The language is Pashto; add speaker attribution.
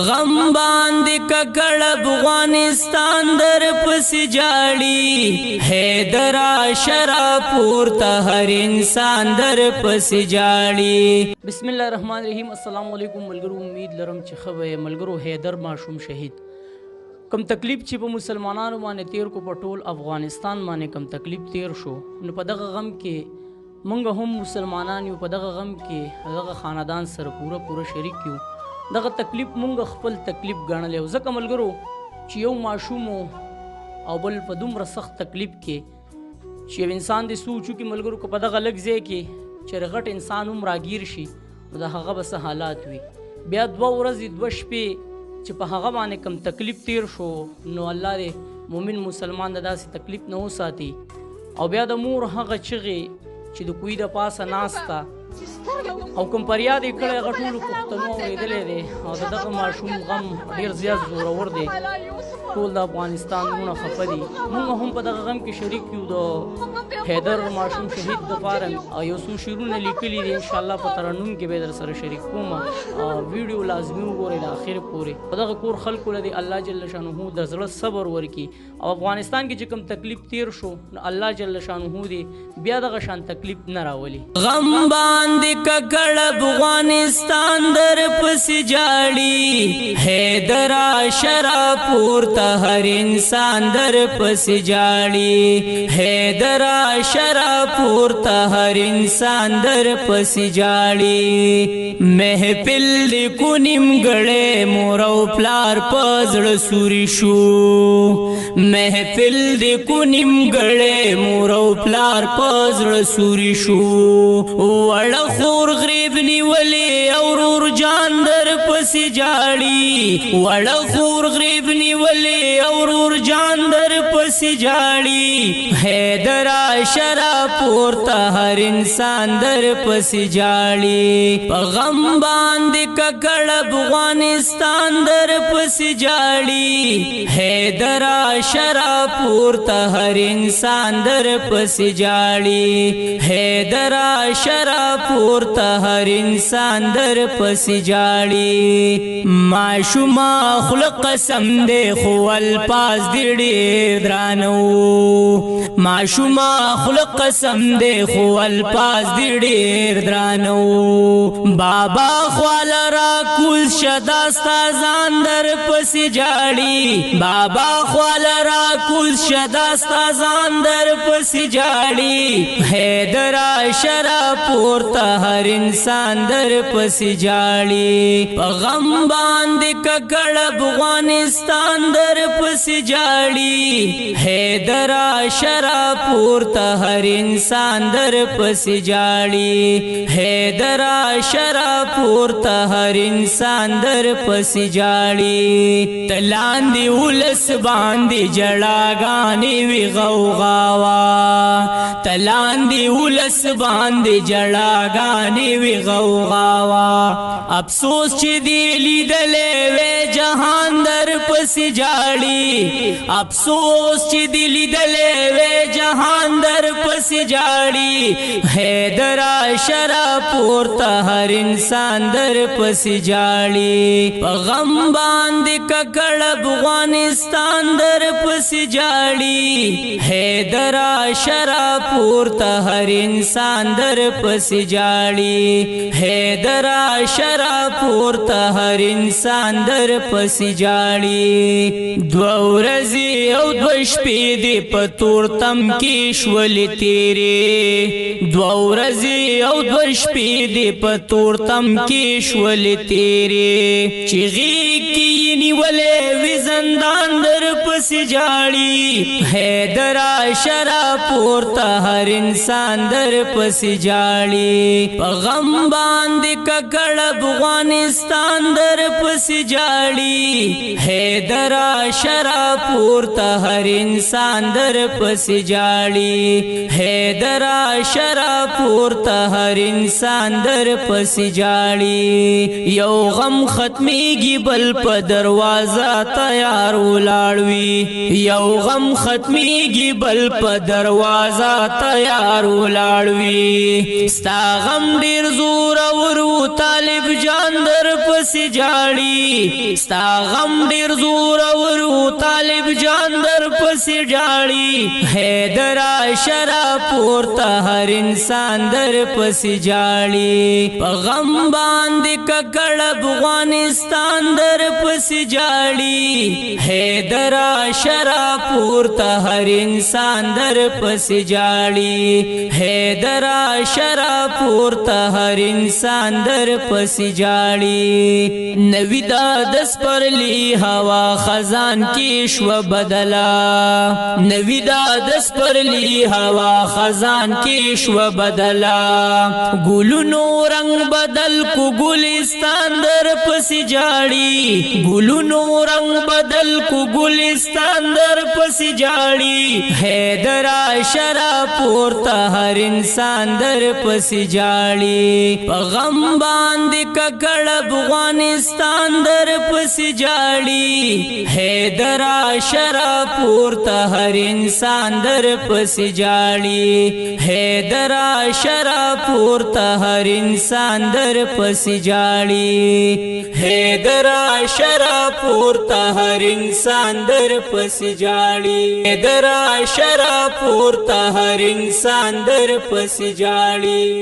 Speaker 1: غم باندې ککړ افغانستان در پس جاړي حیدر شرا پورته هر انسان در پس جاړي. بسم الله الرحمن الرحیم. السلام علیکم ملګرو، امید لرم چې خبره ملګرو حیدر ماشوم شهید کم تکلیف چې په مسلمانانو باندې تیر کو په ټول افغانستان باندې کم تکلیف تیر شو، نو په دغه غم کې مونږ هم مسلمانان یو، په دغه غم کې دغه خاندان سره پوره شریک یو. دغه تکلیف مونږ خپل تکلیف ګڼلی او ځکه ملګرو چې یو ماشوم او بل په دومره سخت تکلیف کې چې یو انسان دې سوچو کې ملګرو که په دغه لږ ځای کې چې غټ انسان هم راګیر شي نو د هغه به څه حالات وي. بیا 2 ورځې 2 شپې چې په هغه باندې کم تکلیف تیر شو، نو الله دې مومن مسلمان د داسې تکلیف نه وساتي. او بیا د مور هغه چغې چې د کوی د پاسه ناسته او کوم فریاد یې کړی هغه ټولو پښتنو اورېدلی دی او د دغه ماشوم غم ډېر زیات زورور دی. ټول د افغانستان لونه خفه دي. موږ هم په دغه غم کې شریک یو د حیدر ماشوم شهید دپاره او یو څو شعرونه لیکلي دي، انشاءالله په ترنم کې به در سره شریک کوم. ویډیو لازمي وګورئ د اخر پورې. په دغه کور خلکو له دې الله جل شانه د زړه صبر ورکړي او افغانستان کې چې کوم تکلیف تیر شو نو الله جل شانه دې بیا دغه شان تکلیف نه راولي. غم باندې ککړ افغانستان در پس جاړي حیدر شرا پورته هر انسان در پس جاړي حیدر شرا پورته هر انسان در پس جاړي. محفل د کو نیمګړې مور او پلار پزړ سوري شو، محفل د کو نیمګړې مور او پلار پزړ سوري شو. وړ خور غریب نیولې او ورور جان در پس جاړي وړ خور غریب نیولې او ورور جان در پس جاړي حیدر شرا پورته هر انسان در پس جاړي. په غم باندې ککړ افغانستان در پس جاړي حیدر شرا پورته هر انسان در پس جاړي حیدر شرا پورته هر انسان در پس جاړي. ماشوما خلق قسم دې خو الفاظ دې ډېر درانو، ماشوما خلق قسم دې خو الفاظ دې ډېر درانو. بابا خوال را کول شدا ستا ځان در پس جاړي بابا خوال را کول شدا ستا ځان در پس جاړي حیدر شرا پورته هر انسان در پس جاړي. په غم باندې ککړ افغانستان در پس جاړي حیدر شرا پورته هر انسان در پس جاړي حیدر شرا پورته هر انسان در پس جاړي. تلاندې ولس باندې جړاګانې وی غوغاوا تلاندې ولس باندې جړاګانې وی غوغاوا. افسوس چې دی لیدلې وې جهان در پس جاړي افسوس چې دی لیدلې وې جهان در پس جاړي حیدر شرا پورته هر انسان در پس جاړي. په غم باندې ککړ افغانستان در پس جاړي حیدر شرا پورته هر انسان در پس جاړي حیدر شرا پورته هر انسان در پس جاړي. 2 ورځې او 2 شپې دې په تورتم کې شولې تیرې 2 ورځې او 2 شپې دې په تورتم کې شولې تیرې چې غېږ کې نیولې وي زندان در پس جاړي حیدر شرا پورته هر انسان در پس جاړي. په غم باندې ککړ افغانستان در پس جاړي حیدرا شرا پورتا هر انسان در پس جاڑی حیدرا شرا پورتا هر انسان در پس جاڑی یو غم ختمیگی بل پا دروازہ تیار ولاړوی یو غم ختمیگی بل پا دروازہ تیار ولاړوی ستا غم ډیر زور ورو طالب جان در پس جاڑی ستا غم ډیر زور ورو طالب جان در پس جاڑی حیدرا شرا پورتا هر انسان در پس جاڑی پا غم باندې ککړ افغانستان در پس جاڑی حیدرا شرا پورتا هر انسان در پس جاڑی حیدرا شرا پورتا هر انسان در پس جاڑی نوی دا دس پر لی ہوا خزان کی شو بدلا نوی دا دس پر لی ہوا خزان کی شو بدلا گلونو رنگ بدل کو گلستان در پس جاڑی گلونو رنگ بدل کو گلستان در پس جاڑی حیدرا شرا پورتا ہر انسان در پس جاڑی غم باندې ککړ افغانستان در پس جاڑی حیدرا شرا پورتا ہر انسان در پس جاڑی حیدرا شرا پورتا ہر انسان در پس جاڑی حیدرا شرا پورتا ہر انسان در پس جاڑی حیدرا شرا پورتا ہر انسان در پس جاڑی